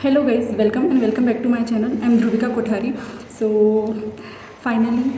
Hello guys, welcome back to my channel. I am Dhruvika Kothari. So finally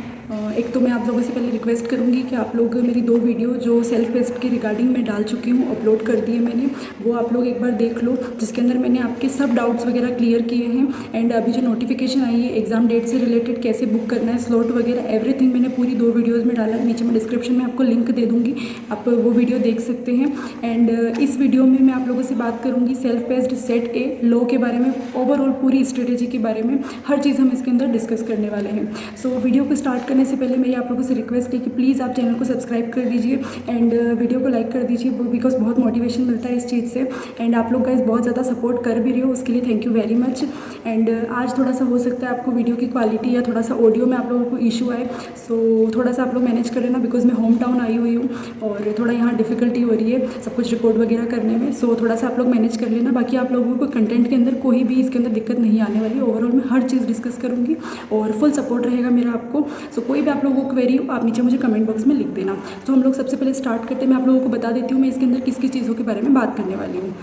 एक तो मैं आप लोगों से पहले रिक्वेस्ट करूंगी कि आप लोग मेरी 2 वीडियो जो सेल्फ टेस्ट के रिगार्डिंग मैं डाल चुकी हूँ, अपलोड कर दिए मैंने, वो आप लोग एक बार देख लो, जिसके अंदर मैंने आपके सब डाउट्स वगैरह क्लियर किए हैं। एंड अभी जो नोटिफिकेशन आई है एग्जाम डेट से रिलेटेड, कैसे बुक करना है स्लॉट वगैरह, एवरीथिंग मैंने पूरी 2 वीडियोज़ में डाला है। नीचे मैं डिस्क्रिप्शन में आपको लिंक दे दूँगी, आप वो वीडियो देख सकते हैं। एंड इस वीडियो में मैं आप लोगों से बात करूँगी self paced set a law के बारे में, ओवरऑल पूरी स्ट्रेटेजी के बारे में, हर चीज़ हम इसके अंदर डिस्कस करने वाले हैं। सो वीडियो को स्टार्ट करने से पहले मेरी आप लोगों से रिक्वेस्ट है कि प्लीज़ आप चैनल को सब्सक्राइब कर दीजिए एंड वीडियो को लाइक कर दीजिए, बिकॉज बहुत मोटिवेशन मिलता है इस चीज़ से। एंड आप लोग गाइस बहुत ज़्यादा सपोर्ट कर भी रहे हो, उसके लिए thank you very much. And आज थोड़ा सा हो सकता है आपको वीडियो की क्वालिटी या थोड़ा सा ऑडियो में आप लोगों को इशू आए, सो थोड़ा सा आप लोग मैनेज कर लेना, बिकॉज मैं होम टाउन आई हुई हूँ और थोड़ा यहाँ डिफ़िकल्टी हो रही है सब कुछ रिकॉर्ड वगैरह करने में। सो थोड़ा सा आप लोग मैनेज कर लेना। बाकी आप लोगों को कंटेंट के अंदर कोई भी इसके अंदर दिक्कत नहीं आने वाली। ओवरऑल मैं हर चीज़ डिस्कस करूँगी और फुल सपोर्ट रहेगा मेरा आपको। सो कोई भी आप लोगों को क्वेरी हो आप नीचे मुझे कमेंट बॉक्स में लिख देना। तो हम लोग सबसे पहले स्टार्ट करते हैं। मैं आप लोगों को बता देती हूँ मैं इसके अंदर किस किस चीज़ों के बारे में बात करने वाली हूँ।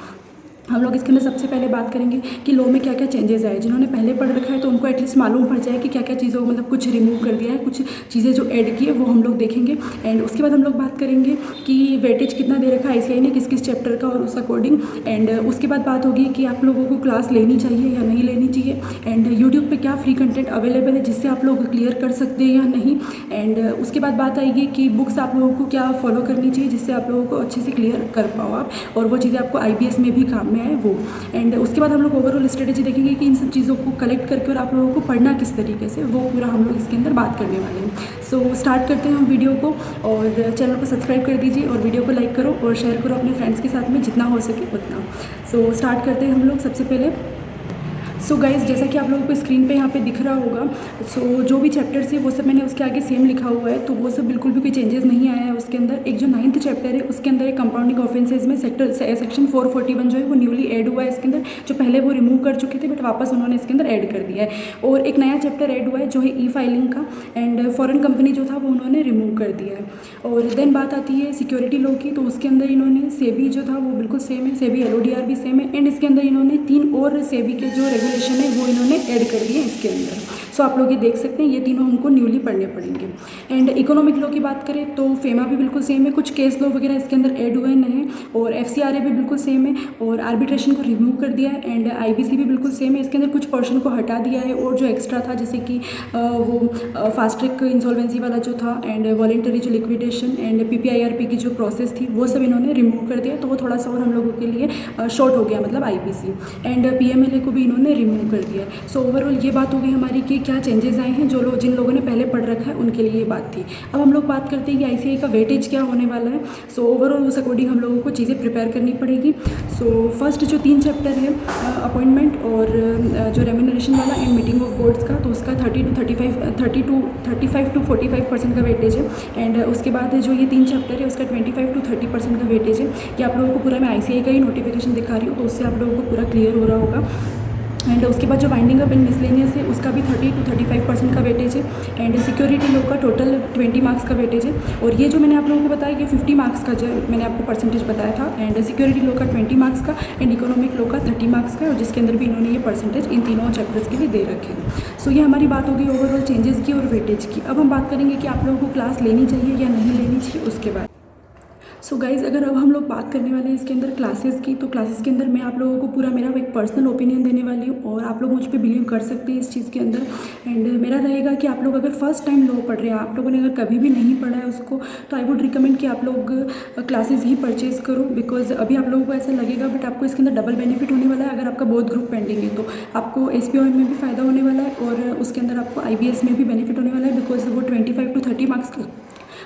हम लोग इसके अंदर सबसे पहले बात करेंगे कि लॉ में क्या क्या चेंजेस आए। जिन्होंने पहले पढ़ रखा है तो उनको एटलीस्ट मालूम पड़ जाए कि क्या क्या चीज़ों को मतलब कुछ रिमूव कर दिया है, कुछ चीज़ें जो ऐड की है वो हम लोग देखेंगे। एंड उसके बाद हम लोग बात करेंगे कि वेटेज कितना दे रखा है आईसीएआई ने किस किस चैप्टर का और उस अकॉर्डिंग। एंड उसके बाद बात होगी कि आप लोगों को क्लास लेनी चाहिए या नहीं लेनी चाहिए, एंड यूट्यूब पर क्या फ्री कंटेंट अवेलेबल है जिससे आप लोग क्लियर कर सकते हैं या नहीं। एंड उसके बाद बात आएगी कि बुक्स आप लोगों को क्या फॉलो करनी चाहिए जिससे आप लोगों को अच्छे से क्लियर कर पाओ आप, और वो चीज़ें आपको आईबीएस में भी काम में आए वो। एंड उसके बाद हम लोग ओवरऑल स्ट्रेटेजी देखेंगे कि इन सब चीज़ों को कलेक्ट करके और आप लोगों को पढ़ना किस तरीके से, वो पूरा हम लोग इसके अंदर बात करने वाले हैं। सो स्टार्ट करते हैं हम वीडियो को, और चैनल को सब्सक्राइब कर दीजिए और वीडियो को लाइक करो और शेयर करो अपने फ्रेंड्स के साथ में जितना हो सके उतना। सो स्टार्ट करते हैं हम लोग सबसे पहले। सो गाइज़, जैसा कि आप लोगों को स्क्रीन पे यहाँ पे दिख रहा होगा, सो जो भी चैप्टर्स है वो सब मैंने उसके आगे सेम लिखा हुआ है, तो वो सब बिल्कुल भी कोई चेंजेस नहीं आया है उसके अंदर। एक जो 9th चैप्टर है उसके अंदर एक कंपाउंडिंग ऑफेंसेज में सेक्शन 441 जो है वो न्यूली ऐड हुआ है इसके अंदर, जो पहले वो रिमूव कर चुके थे बट वापस उन्होंने इसके अंदर ऐड कर दिया है। और एक नया चैप्टर ऐड हुआ है जो है ई फाइलिंग का, एंड फॉरेन कंपनी जो था वो उन्होंने रिमूव कर दिया है। और देन बात आती है सिक्योरिटी लॉ की, तो उसके अंदर इन्होंने सेबी जो था वो बिल्कुल सेम है, सेबी LODR भी सेम है, एंड इसके अंदर इन्होंने 3 और सेबी के जो रेगुलेशन है वो इन्होंने ऐड कर दिए इसके अंदर। सो आप लोग ये देख सकते हैं ये तीनों हमको न्यूली पढ़ने पड़ेंगे। एंड इकोनॉमिक लॉ की बात करें तो फेमा भी बिल्कुल सेम है, कुछ केस लॉ वगैरह इसके अंदर ऐड हुए हैं, और FCRA भी बिल्कुल सेम है, और आर्बिट्रेशन को रिमूव कर दिया है, एंड IBC भी बिल्कुल सेम है। इसके अंदर कुछ पोर्शन को हटा दिया है और जो एक्स्ट्रा था जैसे कि वो फास्ट ट्रैक इंसॉल्वेंसी वाला जो था, एंड वॉलेंटरी जो लिक्विडेशन एंड PPIRP की जो प्रोसेस थी वो सब इन्होंने रिमूव कर दिया, तो वो थोड़ा सा और हम लोगों के लिए शॉर्ट हो गया, मतलब IPC। एंड PMLA को भी इन्होंने रिमूव कर दिया। सो ओवरऑल ये बात हो गई हमारी कि क्या चेंजेस आए हैं, जो लोग जिन लोगों ने पहले पढ़ रखा है उनके लिए ये बात थी। अब हम लोग बात करते हैं कि ICAI का वेटेज क्या होने वाला है। सो ओवरऑल उस अकॉर्डिंग हम लोगों को चीज़ें प्रिपेयर करनी पड़ेगी। सो फर्स्ट जो 3 चैप्टर है अपॉइंटमेंट और जो रेम्यूनरेशन वाला एंड मीटिंग ऑफ बोर्ड्स का, तो उसका 35 to 45% का वेटेज है। एंड उसके बाद जो ये 3 चैप्टर है उसका 25 to 30% का वेटेज है। ये आप लोगों को पूरा मैं ICAI का ही नोटिफिकेशन दिखा रही हूँ, तो उससे आप लोगों को पूरा क्लियर हो रहा होगा। एंड उसके बाद जो वाइंडिंग अप एंड मिसलेनियस है उसका भी 30 to 35% का वेटेज है। एंड सिक्योरिटी लॉ का टोटल 20 मार्क्स का वेटेज है। और ये जो मैंने आप लोगों को बताया ये 50 मार्क्स का जो मैंने आपको परसेंटेज बताया था, एंड सिक्योरिटी लॉ का 20 मार्क्स का एंड इकोनॉमिक लॉ का 30 मार्क्स का, और जिसके अंदर भी इन्होंने ये परसेंटेज इन तीनों चैप्टर्स के लिए दे रखे हैं। सो ये हमारी बात होगी ओवरऑल चेंजेस की और वेटेज की। अब हम बात करेंगे कि आप लोगों को क्लास लेनी चाहिए या नहीं लेनी चाहिए उसके बाद। सो गाइज़, अगर अब हम लोग बात करने वाले हैं इसके अंदर क्लासेस की, तो क्लासेस के अंदर मैं आप लोगों को पूरा मेरा एक पर्सनल ओपिनियन देने वाली हूँ, और आप लोग मुझ पे बिलीव कर सकते हैं इस चीज़ के अंदर। एंड मेरा रहेगा कि आप लोग अगर फर्स्ट टाइम लॉ पढ़ रहे हैं, आप लोगों ने अगर कभी भी नहीं पढ़ा है उसको, तो आई वुड रिकमेंड कि आप लोग क्लासेस ही परचेज़ करो, बिकॉज अभी आप लोगों को ऐसा लगेगा बट आपको इसके अंदर डबल बेनिफिट होने वाला है। अगर आपका बोथ ग्रुप पेंडिंग है तो आपको SPOM में भी फ़ायदा होने वाला है, और उसके अंदर आपको IBS में भी बेनिफिट होने वाला है, बिकॉज वो 25 to 30 मार्क्स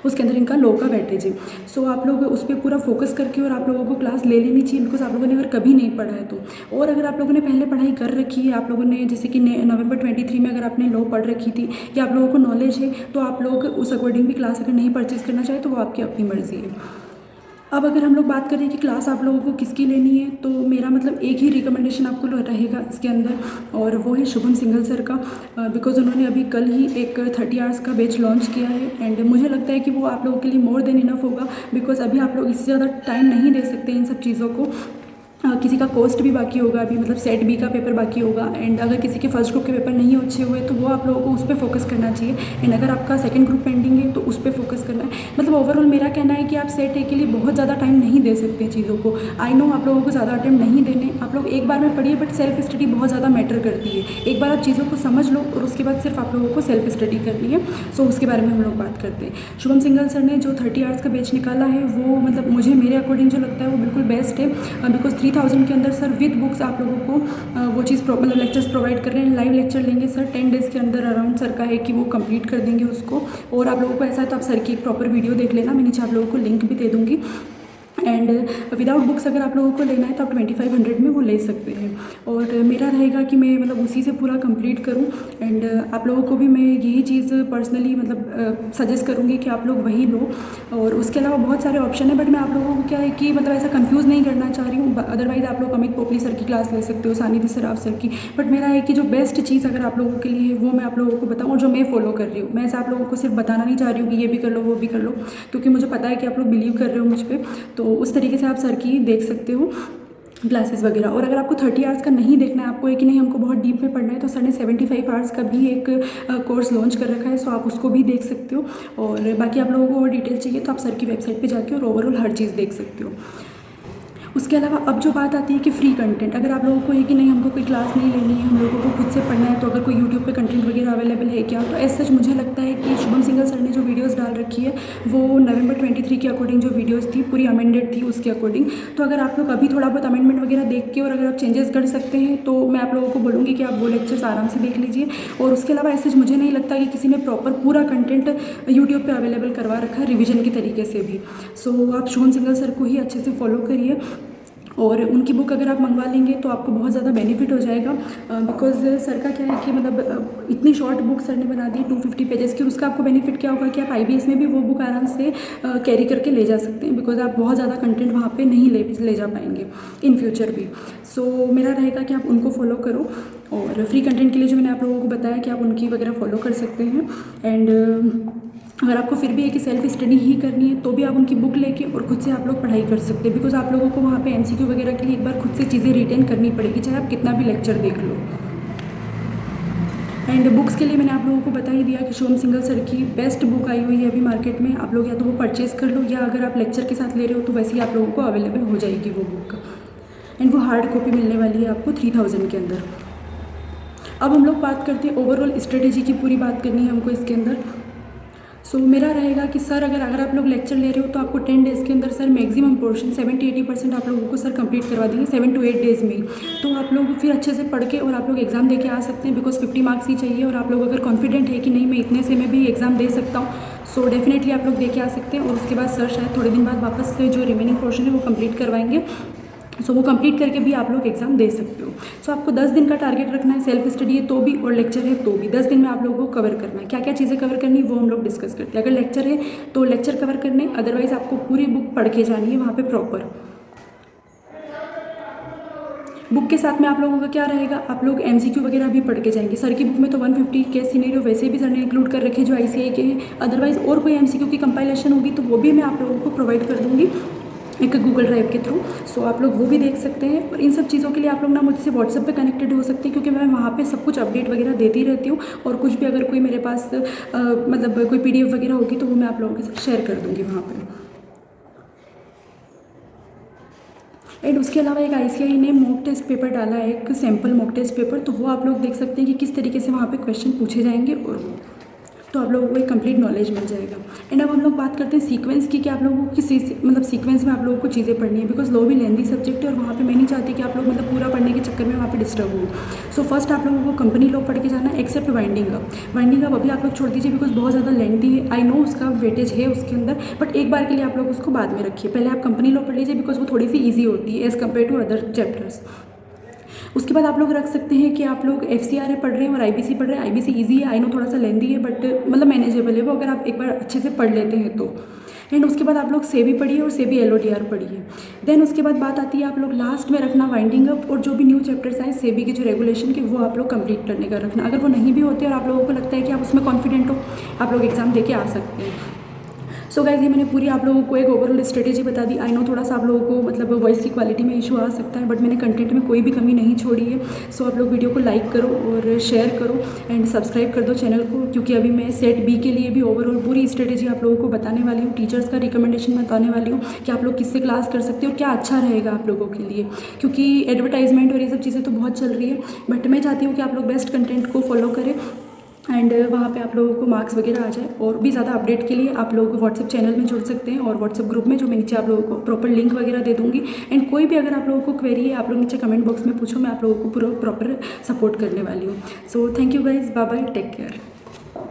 उसके अंदर इनका लॉ का वेटेज है। सो आप लोग उस पर पूरा फोकस करके और आप लोगों को क्लास ले लेनी चाहिए, बिकॉज आप लोगों ने अगर कभी नहीं पढ़ा है तो। और अगर आप लोगों ने पहले पढ़ाई कर रखी है, आप लोगों ने जैसे कि नवंबर 23 में अगर आपने लॉ पढ़ रखी थी या आप लोगों को नॉलेज है, तो आप लोग उस अकॉर्डिंग भी क्लास अगर नहीं परचेज़ करना चाहे तो वो आपकी अपनी मर्ज़ी है। अब अगर हम लोग बात करें कि क्लास आप लोगों को किसकी लेनी है, तो मेरा मतलब एक ही रिकमेंडेशन आपको रहेगा इसके अंदर, और वो है शुभम सिंघल सर का, बिकॉज उन्होंने अभी कल ही एक 30 आवर्स का बैच लॉन्च किया है। एंड मुझे लगता है कि वो आप लोगों के लिए मोर देन इनफ होगा, बिकॉज अभी आप लोग इससे ज़्यादा टाइम नहीं दे सकते इन सब चीज़ों को। किसी का कोस्ट भी बाकी होगा अभी, मतलब सेट बी का पेपर बाकी होगा। एंड अगर किसी के फर्स्ट ग्रुप के पेपर नहीं अच्छे हुए तो वो आप लोगों को उस पर फोकस करना चाहिए। एंड अगर आपका सेकंड ग्रुप पेंडिंग है तो उस पर फोकस करना है। मतलब ओवरऑल मेरा कहना है कि आप सेट ए के लिए बहुत ज़्यादा टाइम नहीं दे सकते चीज़ों को। आई नो आप लोगों को ज़्यादा अटेम्प्ट नहीं देने, आप लोग एक बार में पढ़िए, बट सेल्फ स्टडी बहुत ज़्यादा मैटर करती है। एक बार आप चीज़ों को समझ लो और उसके बाद सिर्फ आप लोगों को सेल्फ स्टडी करनी है। सो उसके बारे में हम लोग बात करते हैं। शुभम सिंघल सर ने जो 30 आवर्स का बैच निकाला है वो मतलब मुझे मेरे अकॉर्डिंग जो लगता है वो बिल्कुल बेस्ट है। बिकॉज 3000 के अंदर सर विद बुक्स आप लोगों को वो चीज़ मतलब लेक्चर्स प्रोवाइड कर रहे हैं। लाइव लेक्चर लेंगे सर 10 डेज़ के अंदर अराउंड सर का है कि वो कंप्लीट कर देंगे उसको। और आप लोगों को ऐसा है तो आप सर की एक प्रॉपर वीडियो देख लेना, मैं नीचे आप लोगों को लिंक भी दे दूँगी। एंड विदाउट बुक्स अगर आप लोगों को लेना है तो आप 2500 में वो ले सकते हैं। और मेरा रहेगा कि मैं मतलब उसी से पूरा कंप्लीट करूं। एंड आप लोगों को भी मैं यही चीज़ पर्सनली मतलब सजेस्ट करूंगी कि आप लोग वही लो। और उसके अलावा बहुत सारे ऑप्शन है, बट मैं आप लोगों को क्या है कि मतलब ऐसा कंफ्यूज नहीं करना चाह रही हूँ। अदरवाइज़ आप लोग अमित पोपली सर की क्लास ले सकते हो, सानिधि सराफ सर की। बट मेरा है कि जो बेस्ट चीज़ अगर आप लोगों के लिए है वो मैं आप लोगों को बताऊँ और जो मैं फॉलो कर रही हूँ। मैं ऐसा आप लोगों को सिर्फ बताना नहीं चाह रही हूँ कि ये भी कर लो वो भी कर लो, क्योंकि मुझे पता है कि आप लोग बिलीव कर रहे हो मुझ पर। तो उस तरीके से आप सर की देख सकते हो क्लासेस वगैरह। और अगर आपको 30 आवर्स का नहीं देखना है, आपको है कि नहीं हमको बहुत डीप में पढ़ना है, तो सर ने 75 आवर्स का भी एक कोर्स लॉन्च कर रखा है। सो आप उसको भी देख सकते हो। और बाकी आप लोगों को और डिटेल चाहिए तो आप सर की वेबसाइट पे जाके और ओवरऑल हर चीज़ देख सकते हो। उसके अलावा अब जो बात आती है कि फ्री कंटेंट, अगर आप लोगों को है कि नहीं हमको कोई क्लास नहीं लेनी है, हम लोगों को खुद से पढ़ना है, तो अगर कोई यूट्यूब पे कंटेंट वगैरह अवेलेबल है क्या, तो ऐसा सच मुझे लगता है कि शुभम सिंघल सर ने जो वीडियोस डाल रखी है वो नवंबर 23 के अकॉर्डिंग जो वीडियोस थी पूरी अमेंडेड थी उसके अकॉर्डिंग। तो अगर आप लोग अभी थोड़ा बहुत अमेंडमेंट वगैरह देख के और अगर आप चेंजेस कर सकते हैं तो मैं आप लोगों को बोलूँगी कि आप वो लेक्चर्स आराम से देख लीजिए। और उसके अलावा ऐसे मुझे नहीं लगता कि किसी ने प्रॉपर पूरा कंटेंट यूट्यूब पर अवेलेबल करवा रखा है रिविजन के तरीके से भी। सो आप शुभम सिंघल सर को ही अच्छे से फॉलो करिए। और उनकी बुक अगर आप मंगवा लेंगे तो आपको बहुत ज़्यादा बेनिफिट हो जाएगा। बिकॉज सर का क्या है कि मतलब इतनी शॉर्ट बुक सर ने बना दी 250 पेजेस की। उसका आपको बेनिफिट क्या होगा कि आप IBS में भी वो बुक आराम से कैरी करके ले जा सकते हैं, बिकॉज आप बहुत ज़्यादा कंटेंट वहाँ पे नहीं ले जा पाएंगे इन फ्यूचर भी। सो मेरा रहेगा कि आप उनको फॉलो करो। और फ्री कंटेंट के लिए जो मैंने आप लोगों को बताया कि आप उनकी वगैरह फॉलो कर सकते हैं। एंड अगर आपको फिर भी है कि सेल्फ स्टडी ही करनी है तो भी आप उनकी बुक लेके और खुद से आप लोग पढ़ाई कर सकते हैं। बिकॉज आप लोगों को वहाँ पे MCQ वगैरह के लिए एक बार खुद से चीज़ें रिटेन करनी पड़ेगी, चाहे आप कितना भी लेक्चर देख लो। एंड बुक्स के लिए मैंने आप लोगों को बता ही दिया कि शुभम सिंघल सर की बेस्ट बुक आई हुई है अभी मार्केट में। आप लोग या तो वो परचेज़ कर लो, या अगर आप लेक्चर के साथ ले रहे हो तो वैसे ही आप लोगों को अवेलेबल हो जाएगी वो बुक। एंड वो हार्ड कॉपी मिलने वाली है आपको 3000 के अंदर। अब हम लोग बात करते हैं ओवरऑल स्ट्रेटेजी की, पूरी बात करनी है हमको इसके अंदर। सो मेरा रहेगा कि सर अगर आप लोग लेक्चर ले रहे हो तो आपको 10 डेज़ के अंदर सर मैक्सिमम पोर्शन 70-80% आप लोगों को सर कंप्लीट करवा देंगे 7 to 8 डेज़ में। तो आप लोग फिर अच्छे से पढ़ के और आप लोग एग्ज़ाम दे के आ सकते हैं, बिकॉज 50 मार्क्स ही चाहिए। और आप लोग अगर कॉन्फिडेंट है कि नहीं मैं इतने से मैं भी एग्ज़ाम दे सकता हूँ, सो डेफिनेटली आप लोग दे के आ सकते हैं। और उसके बाद सर शायद थोड़े दिन बाद वापस से जो रिमेनिंग पोर्शन है वो कंप्लीट करवाएंगे। सो वो कंप्लीट करके भी आप लोग एग्ज़ाम दे सकते हो। सो आपको 10 दिन का टारगेट रखना है, सेल्फ स्टडी है तो भी और लेक्चर है तो भी 10 दिन में आप लोगों को कवर करना है। क्या क्या चीज़ें कवर करनी वो हम लोग डिस्कस करते हैं। अगर लेक्चर है तो लेक्चर कवर करने, अदरवाइज़ आपको पूरी बुक पढ़ के जानी है वहाँ पे प्रॉपर। बुक के साथ में आप लोगों का क्या रहेगा, आप लोग MCQ वगैरह भी पढ़ के जाएंगे। सर की बुक में तो 150 केस सिनेरियो वैसे भी सर ने इंक्लूड कर रखे जो ICI के हैं। अदरवाइज़ और कोई MCQ की कंपाइलेशन होगी तो वो भी मैं आप लोगों को प्रोवाइड कर दूँगी एक गूगल ड्राइव के थ्रू। सो आप लोग वो भी देख सकते हैं। और इन सब चीज़ों के लिए आप लोग ना मुझसे व्हाट्सएप पे कनेक्टेड हो सकते हैं, क्योंकि मैं वहाँ पे सब कुछ अपडेट वगैरह देती रहती हूँ। और कुछ भी अगर कोई मेरे पास मतलब कोई PDF वगैरह होगी तो वो मैं आप लोगों के साथ शेयर कर दूँगी वहाँ पे। एंड उसके अलावा एक ICI ने मॉक टेस्ट पेपर डाला है, एक सैम्पल मॉक टेस्ट पेपर, तो वो आप लोग देख सकते हैं कि किस तरीके से वहाँ पे क्वेश्चन पूछे जाएंगे, और तो आप लोगों को एक कंप्लीट नॉलेज मिल जाएगा। एंड अब हम लोग बात करते हैं सीक्वेंस की, कि आप लोगों को किस मतलब सीक्वेंस में आप लोगों को चीज़ें पढ़नी है। बिकॉज लॉ भी लेंदी सब्जेक्ट है और वहाँ पे मैं नहीं चाहती कि आप लोग मतलब पूरा पढ़ने के चक्कर में वहाँ पे डिस्टर्ब हो। सो फर्स्ट आप लोगों को कंपनी लॉ पढ़ के जाना है, except winding up. Winding up अभी आप लोग छोड़ दीजिए बिकॉज बहुत ज़्यादा लेंदी है। आई नो उसका वेटेज है उसके अंदर, बट एक बार के लिए आप लोग उसको बाद में रखिए। पहले आप कंपनी लॉ पढ़ लीजिए बिकॉज वो थोड़ी सी ईजी होती है as compared to other chapters. उसके बाद आप लोग रख सकते हैं कि आप लोग FCRA पढ़ रहे हैं और IBC पढ़ रहे हैं। IBC ईजी है, आई नो थोड़ा सा लेंदी है, बट मतलब मैनेजेबल है वो अगर आप एक बार अच्छे से पढ़ लेते हैं तो। एंड उसके बाद आप लोग सेबी पढ़िए और सेबी LODR पढ़िए। देन उसके बाद बात आती है आप लोग लास्ट में रखना वाइंडिंग अप, और जो भी न्यू चैप्टर्स आए सेबी के जो रेगुलेशन के वो आप लोग कंप्लीट करने का रखना। अगर वो नहीं भी होते और आप लोगों को लगता है कि आप उसमें कॉन्फिडेंट हो, आप लोग एग्ज़ाम दे के आ सकते हैं। सो गाइस, ये मैंने पूरी आप लोगों को एक ओवरऑल स्ट्रेटेजी बता दी। आई नो थोड़ा सा आप लोगों को मतलब वॉइस की क्वालिटी में इशू आ सकता है, बट मैंने कंटेंट में कोई भी कमी नहीं छोड़ी है। सो आप लोग वीडियो को लाइक करो और शेयर करो एंड सब्सक्राइब कर दो चैनल को, क्योंकि अभी मैं सेट बी के लिए भी ओवरऑल पूरी स्ट्रेटेजी आप लोगों को बताने वाली हूँ, टीचर्स का रिकमेंडेशन बताने वाली हूँ कि आप लोग किससे क्लास कर सकते हो और क्या अच्छा रहेगा आप लोगों के लिए, क्योंकि एडवर्टाइजमेंट और ये सब चीज़ें तो बहुत चल रही है, बट मैं चाहती हूँ कि आप लोग बेस्ट कंटेंट को फॉलो करें एंड वहाँ पे आप लोगों को मार्क्स वगैरह आ जाए। और भी ज़्यादा अपडेट के लिए आप लोग व्हाट्सएप चैनल में जुड़ सकते हैं और व्हाट्सएप ग्रुप में, जो मैं नीचे आप लोगों को प्रॉपर लिंक वगैरह दे दूँगी। एंड कोई भी अगर आप लोगों को क्वेरी है, आप लोग नीचे कमेंट बॉक्स में पूछो, मैं आप लोगों को पूरा प्रॉपर सपोर्ट करने वाली हूँ। So thank you guys, bye bye, take care.